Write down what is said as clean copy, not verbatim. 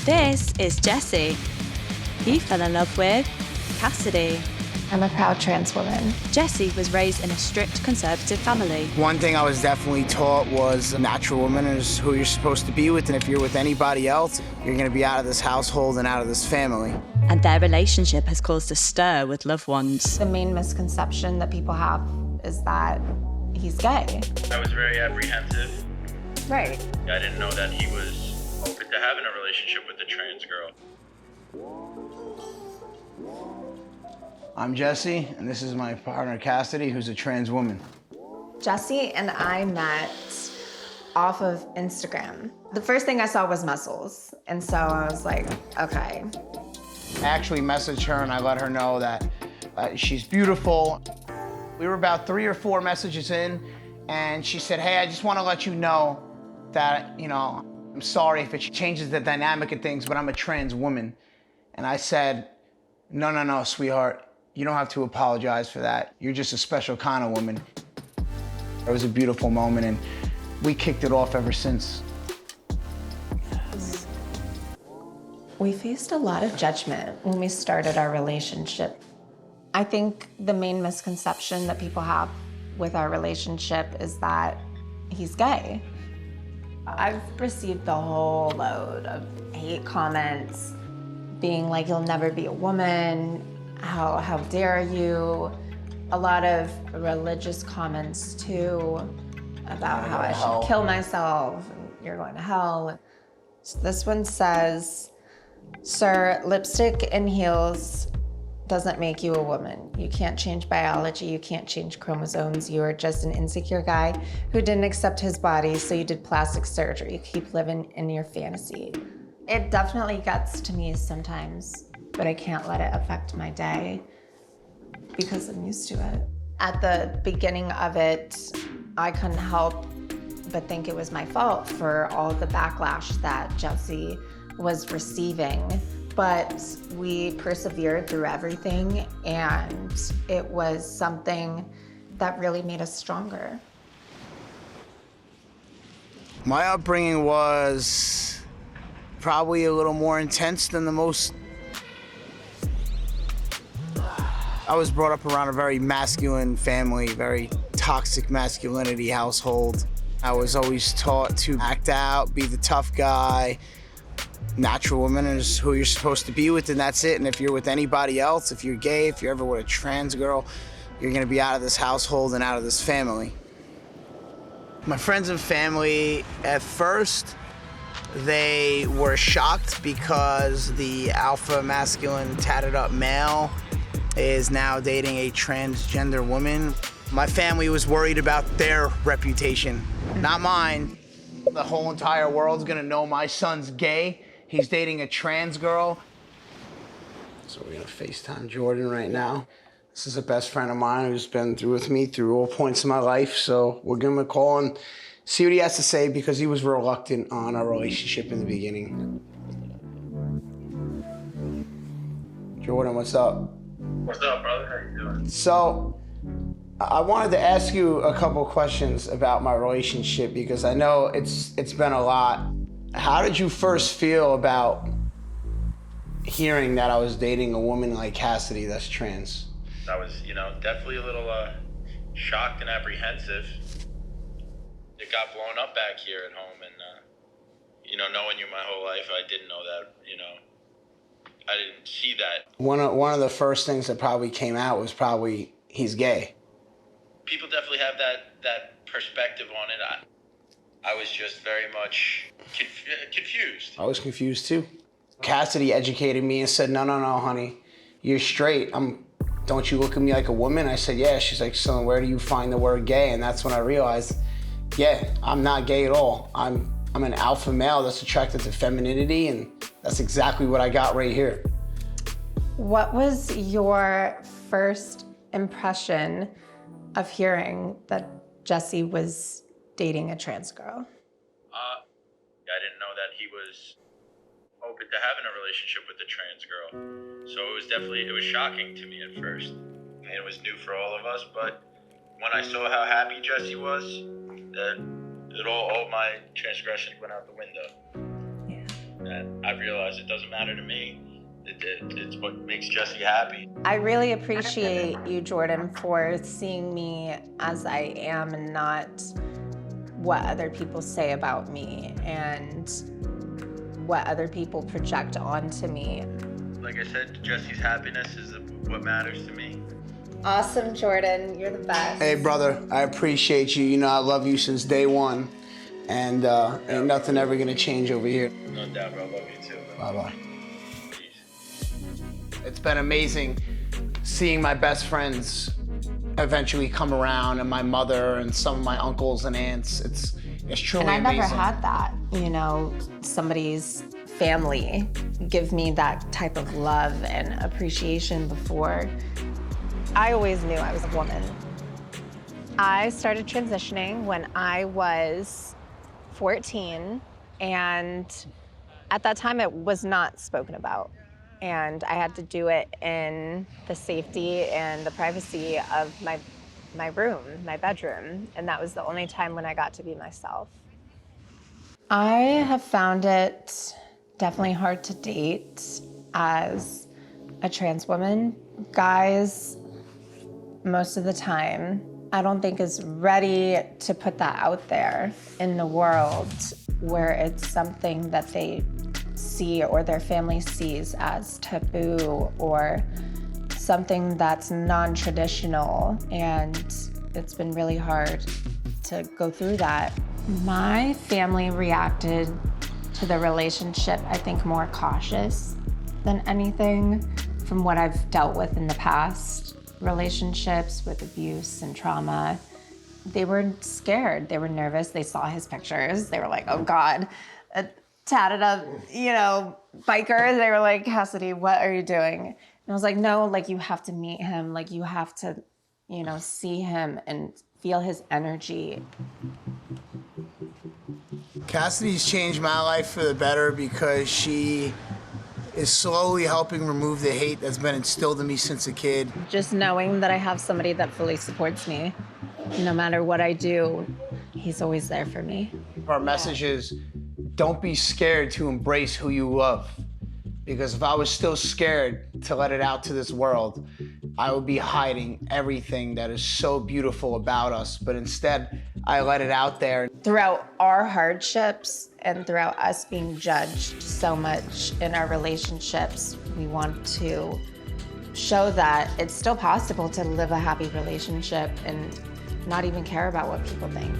This is Jesse. He fell in love with Cassidy. I'm a proud trans woman. Jesse was raised in a strict conservative family. One thing I was definitely taught was a natural woman is who you're supposed to be with, and if you're with anybody else, you're gonna be out of this household and out of this family. And their relationship has caused a stir with loved ones. The main misconception that people have is that he's gay. I was very apprehensive. Right. I didn't know that he was open to having a relationship with a trans girl. I'm Jesse, and this is my partner Cassidy, who's a trans woman. Jesse and I met off of Instagram. The first thing I saw was muscles, and so I was like, okay. I actually messaged her and I let her know that she's beautiful. We were about 3 or 4 messages in, and she said, hey, I just want to let you know that, I'm sorry if it changes the dynamic of things, but I'm a trans woman. And I said, no, sweetheart. You don't have to apologize for that. You're just a special kind of woman. It was a beautiful moment, and we kicked it off ever since. Yes. We faced a lot of judgment when we started our relationship. I think the main misconception that people have with our relationship is that he's gay. I've received the whole load of hate comments, being like, you'll never be a woman, how dare you? A lot of religious comments too, about how I should kill myself, and you're going to hell. So this one says, sir, lipstick and heels doesn't make you a woman. You can't change biology, you can't change chromosomes. You are just an insecure guy who didn't accept his body, so you did plastic surgery. You keep living in your fantasy. It definitely gets to me sometimes, but I can't let it affect my day because I'm used to it. At the beginning of it, I couldn't help but think it was my fault for all the backlash that Jesse was receiving. But we persevered through everything, and it was something that really made us stronger. My upbringing was probably a little more intense than the most. I was brought up around a very masculine family, very toxic masculinity household. I was always taught to act out, be the tough guy. Natural woman is who you're supposed to be with, and that's it. And if you're with anybody else, if you're gay, if you're ever with a trans girl, you're gonna be out of this household and out of this family. My friends and family, at first, they were shocked because the alpha masculine tatted up male is now dating a transgender woman. My family was worried about their reputation, not mine. The whole entire world's gonna know my son's gay. He's dating a trans girl. So we're gonna FaceTime Jordan right now. This is a best friend of mine who's been through with me through all points of my life. So we'll give him a call and see what he has to say, because he was reluctant on our relationship in the beginning. Jordan, what's up? What's up, brother? How you doing? So, I wanted to ask you a couple questions about my relationship, because I know it's been a lot. How did you first feel about hearing that I was dating a woman like Cassidy that's trans? I was, definitely a little shocked and apprehensive. It got blown up back here at home, and knowing you my whole life, I didn't know that, I didn't see that. One of the first things that probably came out was probably he's gay. People definitely have that perspective on it. I was just very much confused. I was confused too. Cassidy educated me and said, no, honey, you're straight. Don't you look at me like a woman? I said, yeah. She's like, so where do you find the word gay? And that's when I realized, yeah, I'm not gay at all. I'm an alpha male that's attracted to femininity, and that's exactly what I got right here. What was your first impression of hearing that Jesse was dating a trans girl? I didn't know that he was open to having a relationship with a trans girl. So it was shocking to me at first. And it was new for all of us, but when I saw how happy Jesse was, all my transgressions went out the window. Yeah. And I realized it doesn't matter to me. It's what makes Jesse happy. I really appreciate you, Jordan, for seeing me as I am and not what other people say about me and what other people project onto me. Like I said, Jesse's happiness is what matters to me. Awesome, Jordan. You're the best. Hey, brother, I appreciate you. You know I love you since day one. And ain't nothing ever gonna change over here. No doubt, bro. I love you too. Bye-bye. It's been amazing seeing my best friends eventually come around, and my mother and some of my uncles and aunts. It's truly amazing. And I never had that, you know, somebody's family give me that type of love and appreciation before. I always knew I was a woman. I started transitioning when I was 14, and at that time it was not spoken about. And I had to do it in the safety and the privacy of my room, my bedroom. And that was the only time when I got to be myself. I have found it definitely hard to date as a trans woman. Guys, most of the time, I don't think is ready to put that out there in the world where it's something that they see or their family sees as taboo or something that's non-traditional, and it's been really hard to go through that. My family reacted to the relationship, I think, more cautious than anything from what I've dealt with in the past. Relationships with abuse and trauma, they were scared, they were nervous, they saw his pictures, they were like, oh God, a tatted up, you know, biker. They were like, Cassidy, what are you doing? And I was like, no, like you have to meet him, like you have to, you know, see him and feel his energy. Cassidy's changed my life for the better because she is slowly helping remove the hate that's been instilled in me since a kid. Just knowing that I have somebody that fully supports me, no matter what I do, he's always there for me. Our message is, don't be scared to embrace who you love. Because if I was still scared to let it out to this world, I would be hiding everything that is so beautiful about us. But instead, I let it out there. Throughout our hardships and throughout us being judged so much in our relationships, we want to show that it's still possible to live a happy relationship and not even care about what people think.